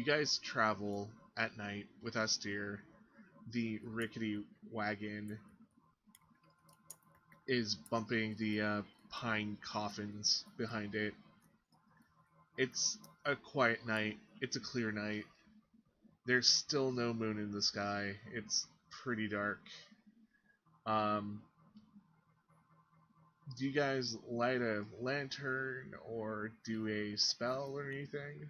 guys travel at night with Austere. The rickety wagon is bumping the pine coffins behind it. It's a quiet night. It's a clear night. There's still no moon in the sky. It's pretty dark. Um, do you guys light a lantern or do a spell or anything?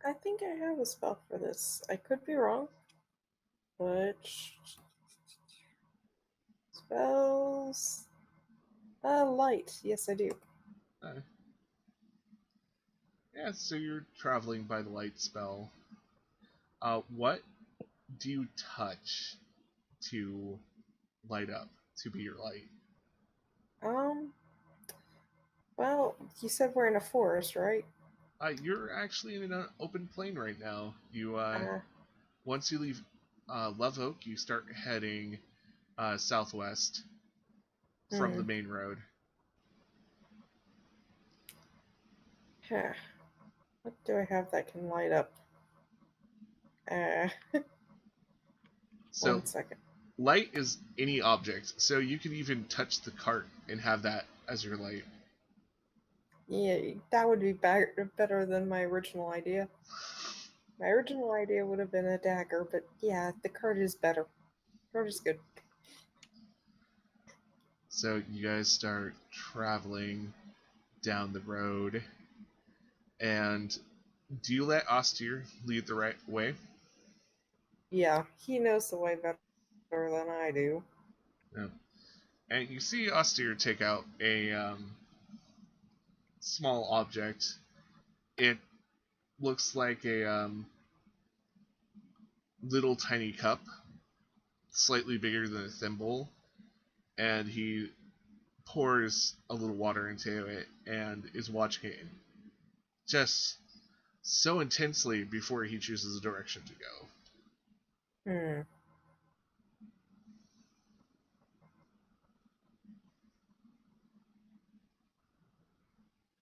I think I have a spell for this. I could be wrong, but spells. Light. Yes, I do. Uh, yeah, so you're traveling by the light spell. What do you touch to light up, to be your light? Um, well, you said we're in a forest, right? You're actually in an open plain right now. You Uh, once you leave Love Oak, you start heading southwest from the hmm. main road. Huh. What do I have that can light up? Uh, So 1 second. light is any object, so you can even touch the cart and have that as your light. Yeah, that would be better than my original idea. My original idea would have been a dagger, but yeah, the card is better. Card is good. So you guys start traveling down the road, and do you let Austere lead the right way? Yeah, he knows the way better than I do. No. And you see Austere take out a small object. It looks like a little tiny cup, slightly bigger than a thimble, and he pours a little water into it and is watching it just so intensely before he chooses a direction to go. Hmm.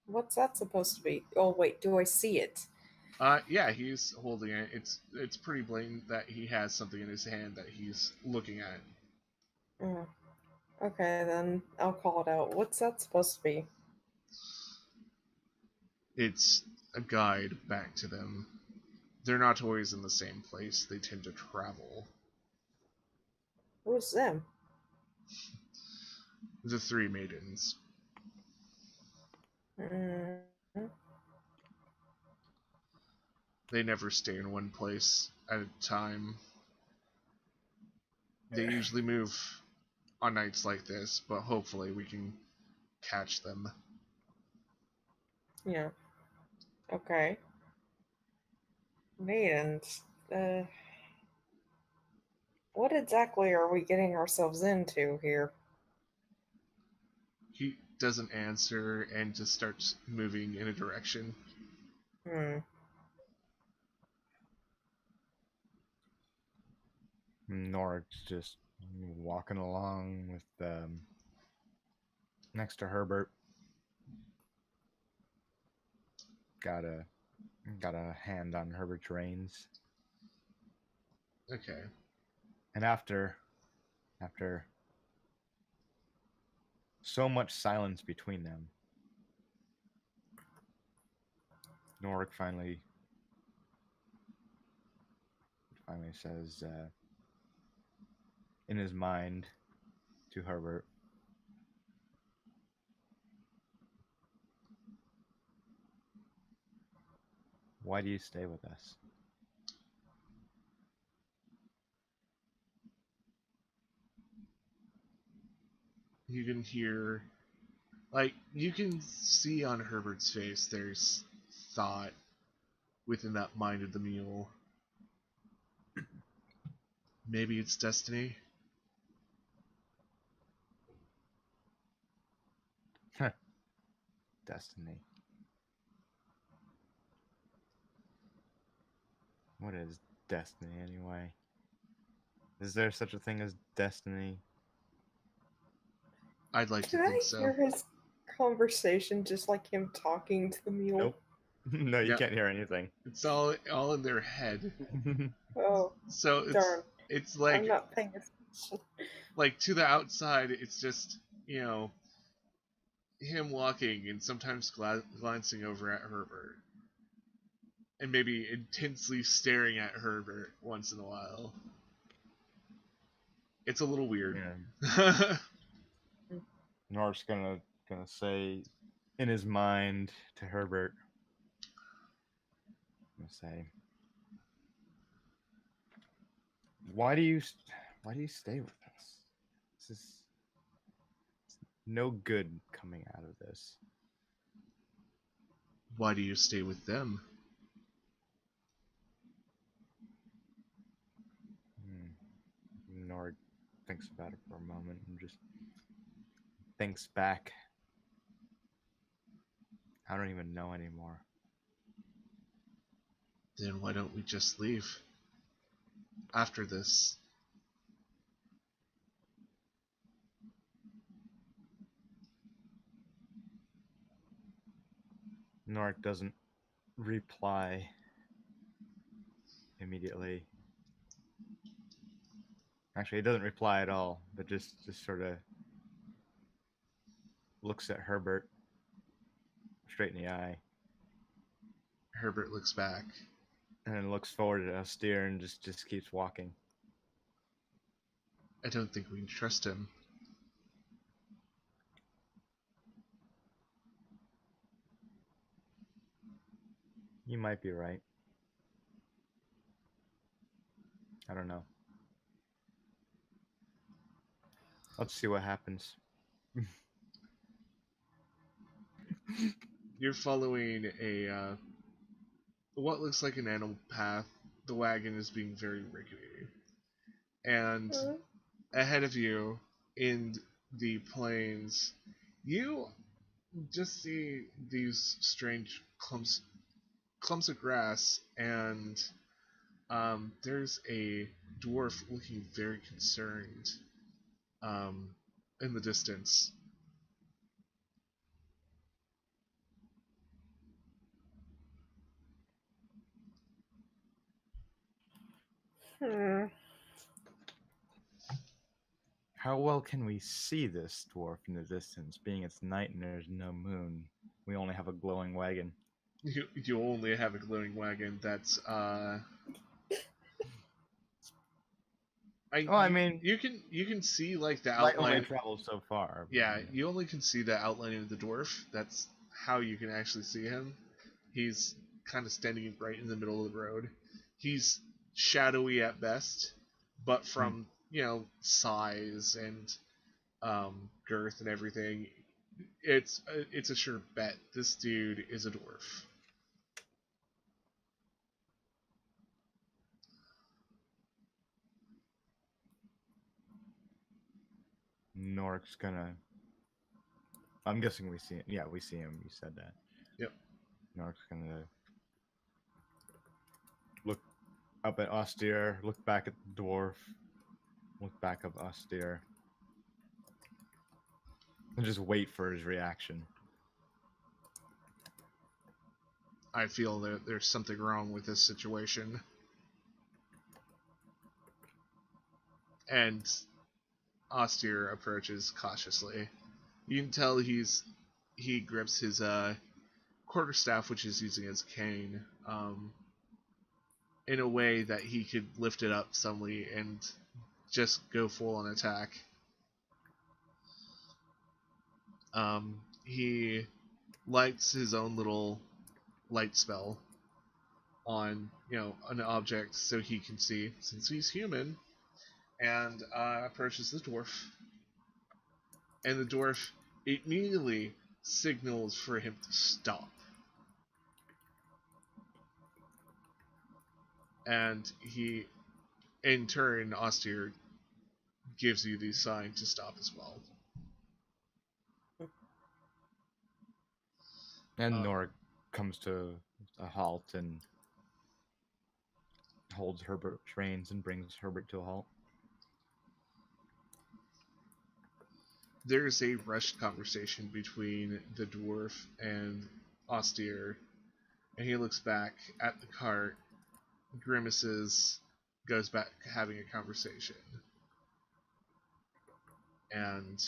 What's that supposed to be? Oh, wait, do I see it? Yeah, he's holding it. It's pretty blatant that he has something in his hand that he's looking at. Hmm. Okay, then I'll call it out. What's that supposed to be? It's a guide back to them. They're not always in the same place. They tend to travel. Who's them? The three maidens. Hmm. They never stay in one place at a time. They usually move on nights like this, but hopefully we can catch them. Yeah. Okay. Maidens. What exactly are we getting ourselves into here? He doesn't answer and just starts moving in a direction. Hmm. Norik's just walking along with next to Herbert. Got a hand on Herbert's reins. Okay. And after so much silence between them, Norik finally says in his mind to Herbert, "Why do you stay with us?" You can hear, like, you can see on Herbert's face there's thought within that mind of the mule. Maybe it's destiny. Destiny. What is destiny anyway? Is there such a thing as destiny? I'd like to Did think I so. hear his conversation just like him talking to the mule? Nope. No, you Yeah, can't hear anything. it's all in their head. Oh, So darn. it's I'm not paying attention. like to the outside, it's just him walking and sometimes glancing over at Herbert, and maybe intensely staring at Herbert once in a while. It's a little weird. Yeah. Nork's gonna say in his mind to Herbert, gonna say, why do you stay with us? This is no good coming out of this. Why do you stay with them? Nord thinks about it for a moment and just thinks back. I don't even know anymore. Then why don't we just leave after this? Nord doesn't reply immediately. Actually, he doesn't reply at all, but just sort of looks at Herbert straight in the eye. Herbert looks back. And then looks forward at Austere and just keeps walking. I don't think we can trust him. You might be right. I don't know. Let's see what happens. You're following what looks like an animal path. The wagon is being very rickety. And ahead of you in the plains, you just see these strange clumps of grass, and there's a dwarf looking very concerned in the distance. How well can we see this dwarf in the distance, being it's night and there's no moon? We only have a glowing wagon. You only have a glowing wagon that's I mean, you can see like the light only outline. travels so far. Yeah, you only can see the outline of the dwarf. That's how you can actually see him. He's kind of standing right in the middle of the road. He's shadowy at best, but from size and girth and everything, it's a sure bet this dude is a dwarf. Nork's gonna. I'm guessing we see him. Yeah, we see him. You said that. Yep. Nork's gonna look up at Austere, look back at the dwarf, look back up Austere, and just wait for his reaction. I feel that there's something wrong with this situation. And Austere approaches cautiously. You can tell he grips his quarterstaff, which he's using as a cane, in a way that he could lift it up suddenly and just go full on attack. He lights his own little light spell on an object so he can see, since he's human, and approaches the dwarf. And the dwarf immediately signals for him to stop. And he, in turn, Austere gives you the sign to stop as well. And Nork comes to a halt and holds Herbert's reins and brings Herbert to a halt. There's a rushed conversation between the dwarf and Austere, And he looks back at the cart, grimaces, goes back having a conversation, and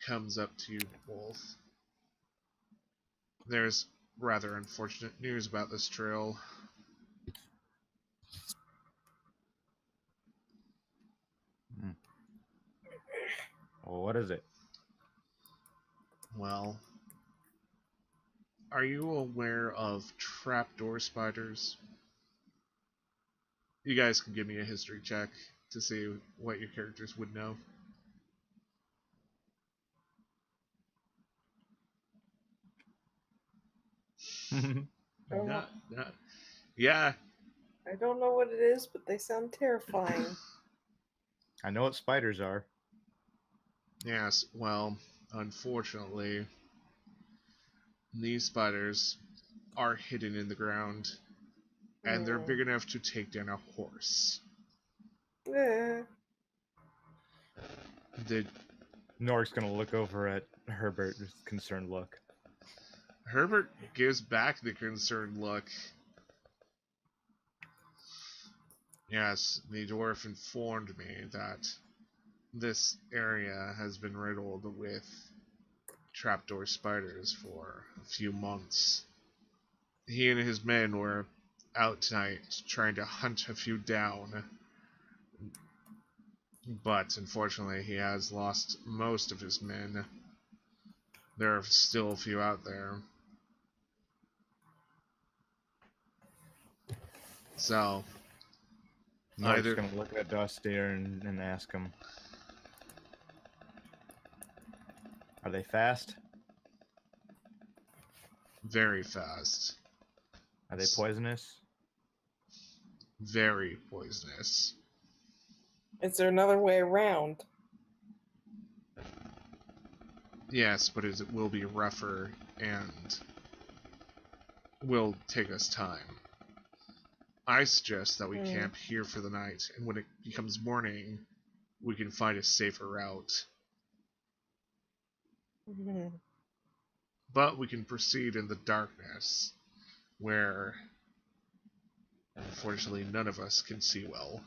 comes up to you both. There's rather unfortunate news about this trail. Well, what is it? Well, are you aware of trapdoor spiders? You guys can give me a history check to see what your characters would know. Oh, Not. Yeah. I don't know what it is, but they sound terrifying. I know what spiders are. Yes. Well, unfortunately, these spiders are hidden in the ground, and they're big enough to take down a horse. Yeah. Norik's gonna look over at Herbert with a concerned look. Herbert gives back the concerned look. Yes, the dwarf informed me that this area has been riddled with trapdoor spiders for a few months. He and his men were out tonight trying to hunt a few down, but unfortunately he has lost most of his men. There are still a few out there. So, Norik's gonna look at Dustier and ask him, are they fast? very fast. Are they poisonous? Very poisonous. Is there another way around? Yes, but it will be rougher and will take us time. I suggest that we camp here for the night, and when it becomes morning, we can find a safer route. But we can proceed in the darkness, where, unfortunately, none of us can see well.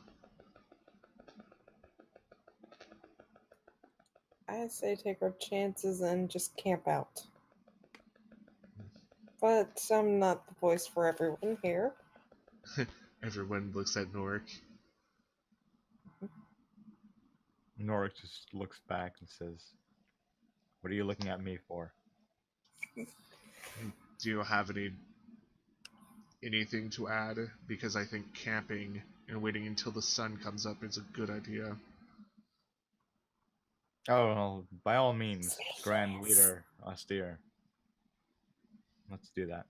I say take our chances and just camp out. But I'm not the voice for everyone here. Everyone looks at Norik. Norik just looks back and says, what are you looking at me for? Do you have anything to add? Because I think camping and waiting until the sun comes up is a good idea. Oh, well, by all means, Grand Leader Austere. Let's do that.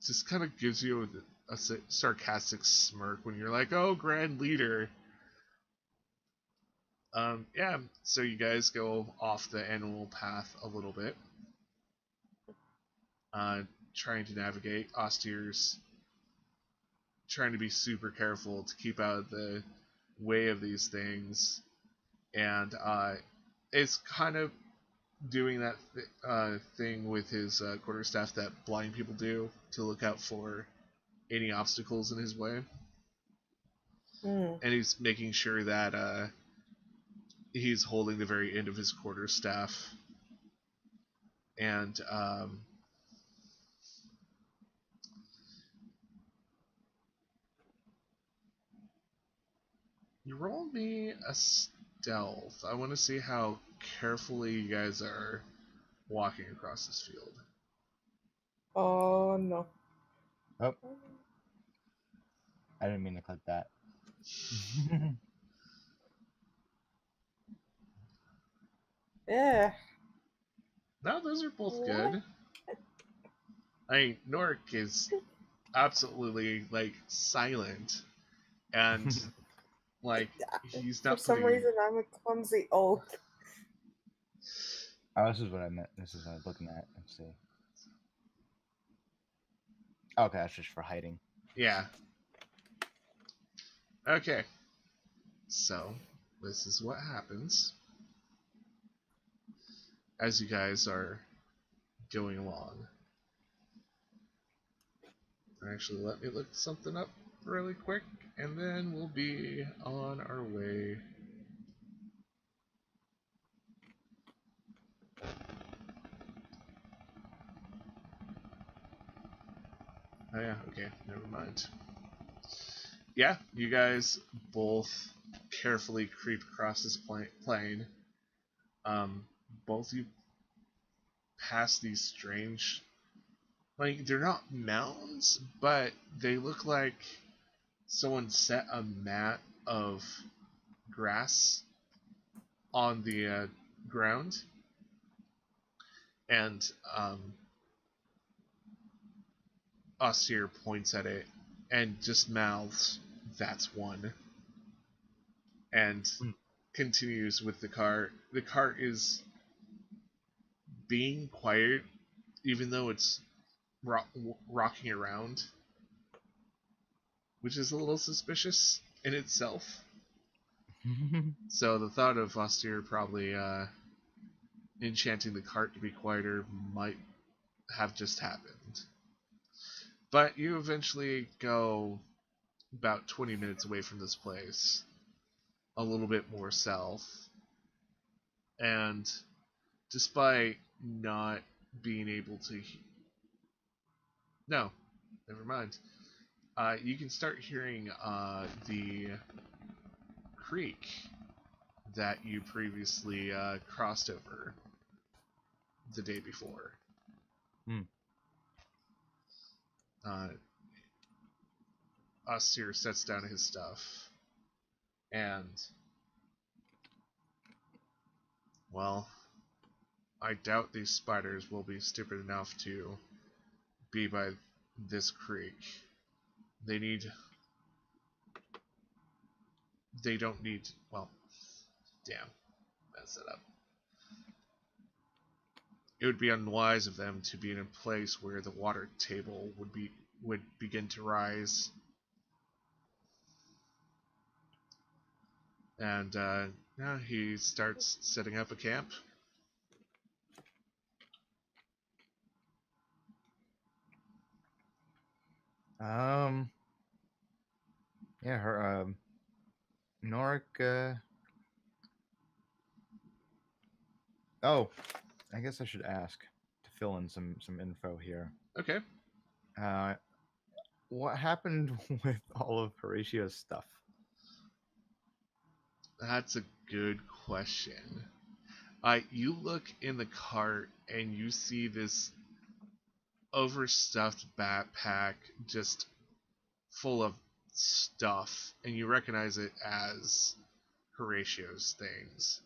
Just kind of gives you a sarcastic smirk when you're like, oh, Grand Leader. Yeah, so you guys go off the animal path a little bit. Trying to navigate. Austere's trying to be super careful to keep out of the way of these things. And it's kind of doing that thing with his quarterstaff that blind people do to look out for any obstacles in his way. And he's making sure that he's holding the very end of his quarterstaff. And you roll me a stealth. I want to see how carefully you guys are walking across this field. Oh, no. Oh. I didn't mean to click that. Yeah. No, those are both good. I mean, Norik is absolutely, like, silent. And, like, he's not For some putting... reason, I'm a clumsy oaf. Oh, this is what I meant. This is what I was looking at. Let's see. Okay, that's just for hiding. Yeah. Okay. So, this is what happens as you guys are going along. Actually, let me look something up really quick, and then we'll be on our way. Oh yeah, okay, never mind. Yeah, you guys both carefully creep across this plain. Both you pass these strange, like, they're not mounds, but they look like someone set a mat of grass on the ground, and Austere points at it and just mouths, "That's one," and continues with the cart. The cart is being quiet, even though it's rocking around, which is a little suspicious in itself. So the thought of Austere probably enchanting the cart to be quieter might have just happened. But you eventually go about 20 minutes away from this place, a little bit more south, and despite not being able to... No, never mind. You can start hearing the creek that you previously crossed over the day before. Austere sets down his stuff, and, well, I doubt these spiders will be stupid enough to be by this creek. They don't need, well, damn, mess it up. It would be unwise of them to be in a place where the water table would begin to rise. And now he starts setting up a camp. Yeah, her Norik. Oh, I guess I should ask to fill in some info here. Okay. What happened with all of Horatio's stuff? That's a good question. You look in the cart and you see this overstuffed backpack just full of stuff, and you recognize it as Horatio's things.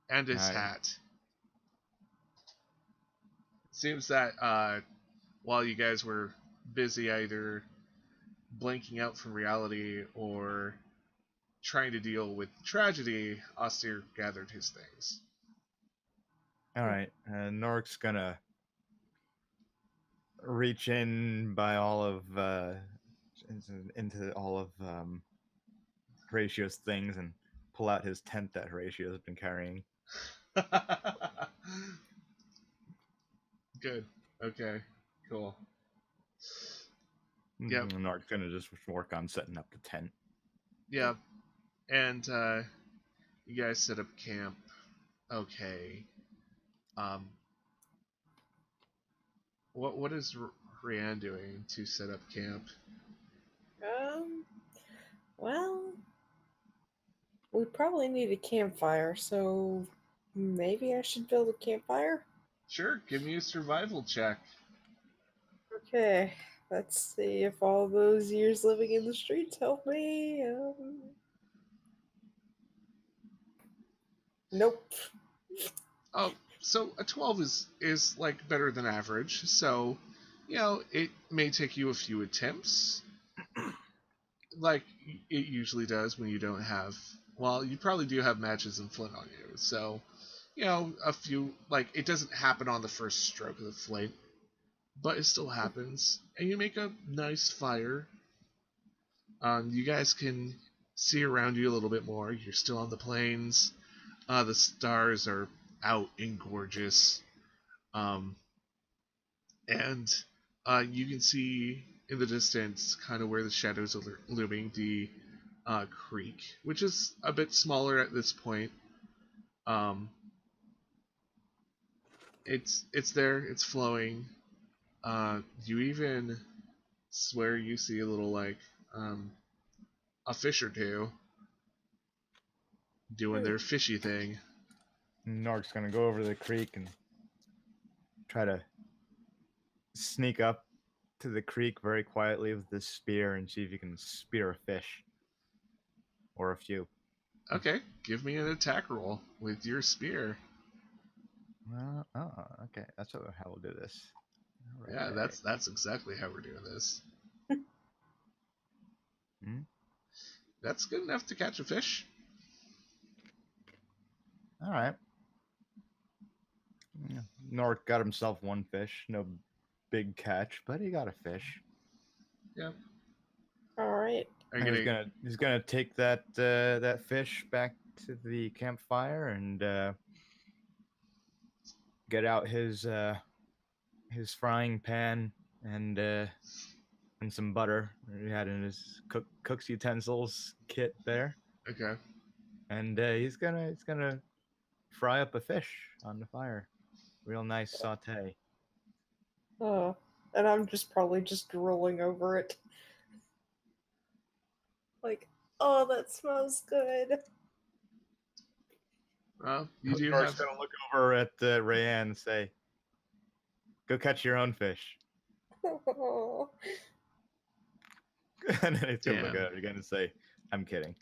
And his hat. Seems that while you guys were busy either blanking out from reality or trying to deal with tragedy, Austere gathered his things. Alright, Norik's gonna reach in by all of into all of Horatio's things and pull out his tent that Horatio has been carrying. Good. Okay. Cool. Yep. Norik's gonna just work on setting up the tent. Yeah. And you guys set up camp. Okay. What is Rianne doing to set up camp? Well, we probably need a campfire, so maybe I should build a campfire? Sure, give me a survival check. Okay, let's see if all those years living in the streets help me. Nope. Oh, so a 12 is like better than average, so, you know, it may take you a few attempts, like it usually does when you don't have, well, you probably do have matches and flint on you, so, you know, a few, like, it doesn't happen on the first stroke of the flint, but it still happens, and you make a nice fire. You guys can see around you a little bit more. You're still on the plains. The stars are out and gorgeous. And You can see in the distance, kind of where the shadows are looming, the creek, which is a bit smaller at this point. Um, it's there, it's flowing. You even swear you see a little like a fish or two doing their fishy thing. Nork's gonna go over to the creek and try to sneak up to the creek very quietly with this spear and see if you can spear a fish or a few. Okay, give me an attack roll with your spear. Okay, that's how we'll do this. Yeah, that's exactly how we're doing this. Hmm? That's good enough to catch a fish. All right. Nork got himself one fish, no big catch, but he got a fish. Yeah. All right. Are you gonna... He's gonna take that that fish back to the campfire and get out his frying pan and some butter he had in his cook's utensils kit there, Okay. and he's gonna fry up a fish on the fire, real nice saute. And I'm probably just drooling over it. Like, oh, that smells good. Well, you do Nork's have... gonna look over at Rayanne and say, "Go catch your own fish." Oh, And then he's gonna look Damn. at her again and say, "I'm kidding.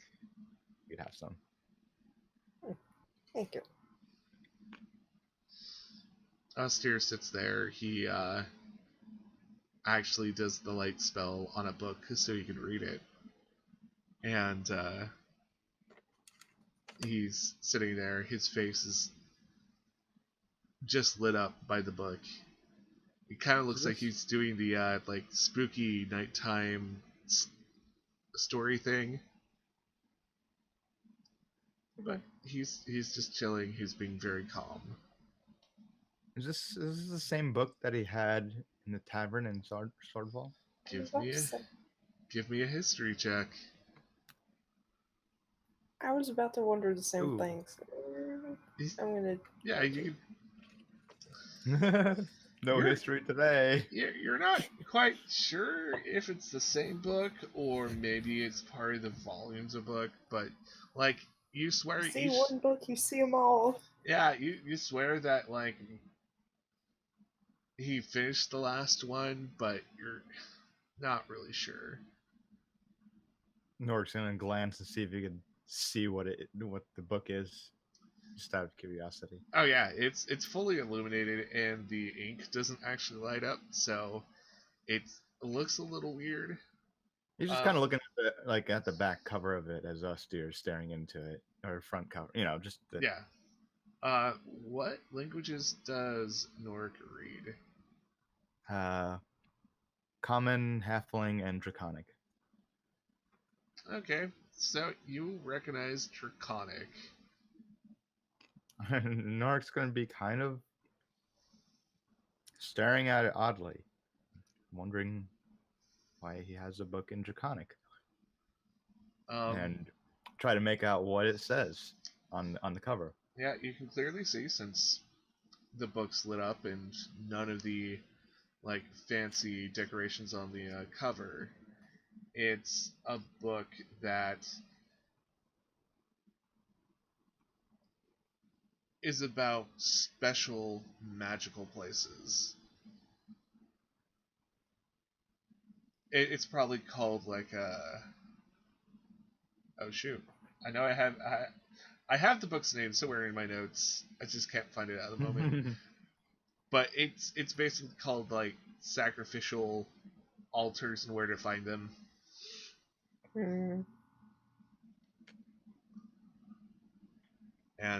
You'd have some." thank you. Austere sits there. He actually does the light spell on a book so you can read it. And he's sitting there. His face is just lit up by the book. It kind of looks like he's doing the like spooky nighttime story thing. But he's just chilling. He's being very calm. Is this the same book that he had in the tavern in Swordfall? Give me a history check. I was about to wonder the same Ooh. thing. So I'm gonna. Yeah, you can. No history today. You're not quite sure if it's the same book or maybe it's part of the volumes of book, but like you swear You see one book, you see them all. Yeah, you swear that like he finished the last one, but you're not really sure. Nork's gonna glance and see if he can see what the book is, just out of curiosity. Oh yeah, it's fully illuminated and the ink doesn't actually light up, so it looks a little weird. He's just kind of looking at the back cover of it as Austere staring into it, or front cover, just yeah. What languages does Nork read? Common, Halfling, and Draconic. Okay, so you recognize Draconic. Nork's going to be kind of staring at it oddly, wondering why he has a book in Draconic, and try to make out what it says on the cover. Yeah, you can clearly see, since the book's lit up and none of the like fancy decorations on the cover, it's a book that is about special magical places. It's probably called like oh shoot, I know I have the book's name somewhere in my notes. I just can't find it at the moment. But it's basically called like Sacrificial Altars and Where to Find Them. And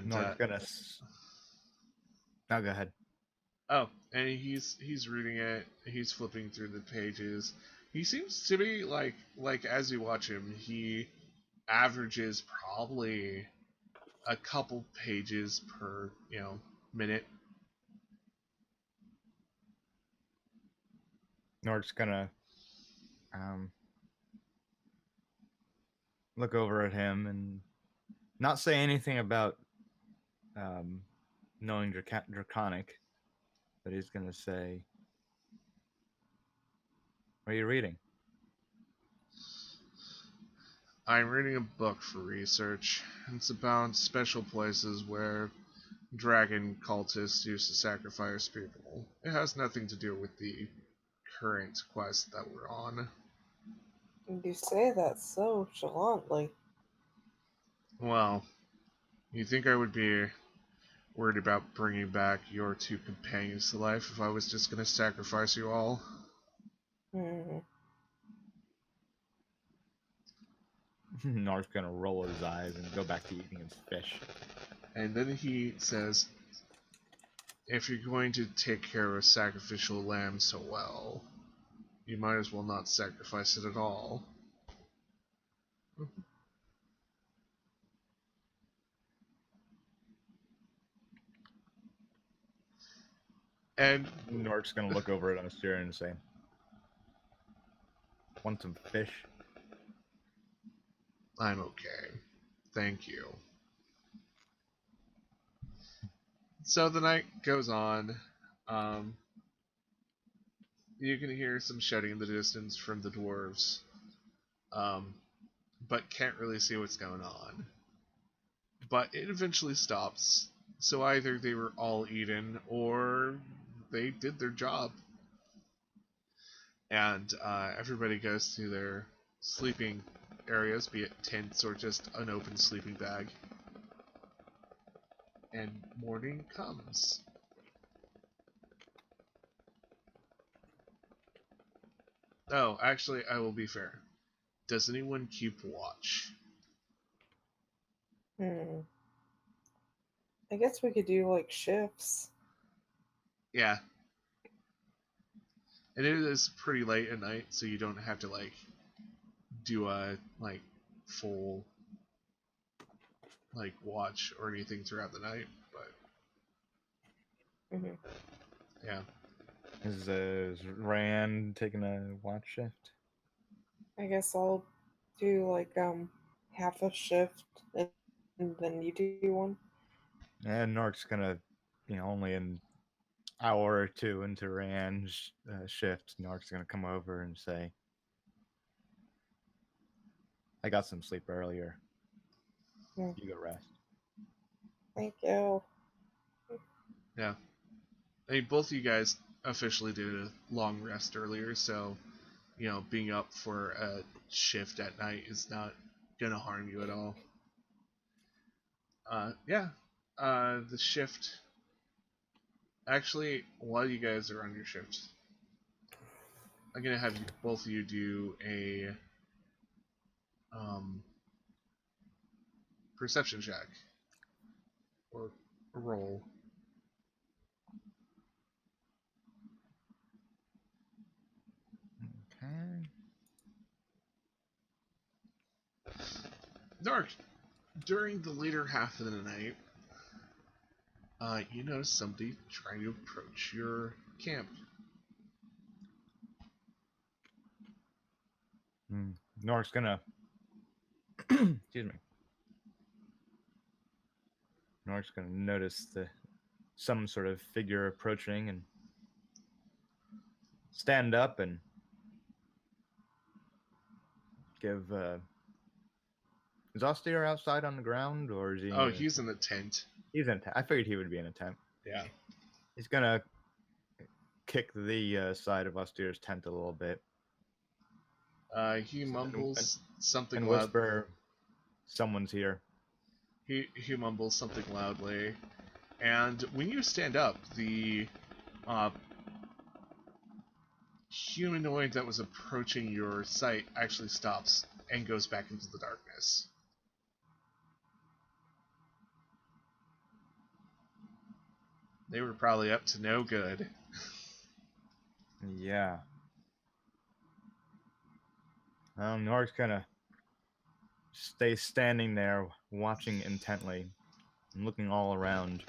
Nork's gonna. Now go ahead. Oh, and he's reading it. He's flipping through the pages. He seems to be like as you watch him, he averages probably a couple pages per minute. Nork's gonna look over at him and not say anything about knowing Draconic, but he's gonna say, "What are you reading?" I'm reading a book for research. It's about special places where dragon cultists used to sacrifice people. It has nothing to do with the current quest that we're on. You say that so gallantly. Well, you think I would be worried about bringing back your two companions to life if I was just going to sacrifice you all? Hmm. Nork's gonna roll his eyes and go back to eating his fish. And then he says, if you're going to take care of a sacrificial lamb so well, you might as well not sacrifice it at all. And Nork's gonna look over at Austere and say, "Want some fish?" I'm okay. Thank you. So the night goes on. You can hear some shouting in the distance from the dwarves, but can't really see what's going on. But it eventually stops. So either they were all eaten or they did their job. And everybody goes to their sleeping areas, be it tents or just an open sleeping bag. And morning comes. Oh, actually, I will be fair. Does anyone keep watch? I guess we could do like shifts. Yeah. And it is pretty late at night, so you don't have to like do a like full like watch or anything throughout the night, but Hmm. yeah. Is Rand taking a watch shift? I guess I'll do like half a shift and then you do one. And Nork's gonna, only an hour or two into Rand's shift, Nork's gonna come over and say, "I got some sleep earlier. Hmm. You go rest." Thank you. Yeah. I mean, both of you guys officially did a long rest earlier, so being up for a shift at night is not gonna harm you at all. Yeah. The shift. Actually, while you guys are on your shift, I'm gonna have both of you do a perception check or a roll. Okay. Dark. During the later half of the night, you notice somebody trying to approach your camp. Nork's gonna, excuse me. Nork's gonna notice some sort of figure approaching and stand up and give. Is Austere outside on the ground, or is he? Oh, he's in the tent. He's in. I figured he would be in a tent. Yeah. He's gonna kick the side of Austere's tent a little bit. He mumbles something and loud. whisper, "Someone's here." He mumbles something loudly, and when you stand up, the humanoid that was approaching your sight actually stops and goes back into the darkness. They were probably up to no good. Yeah. Nork's gonna stay standing there, watching intently and looking all around.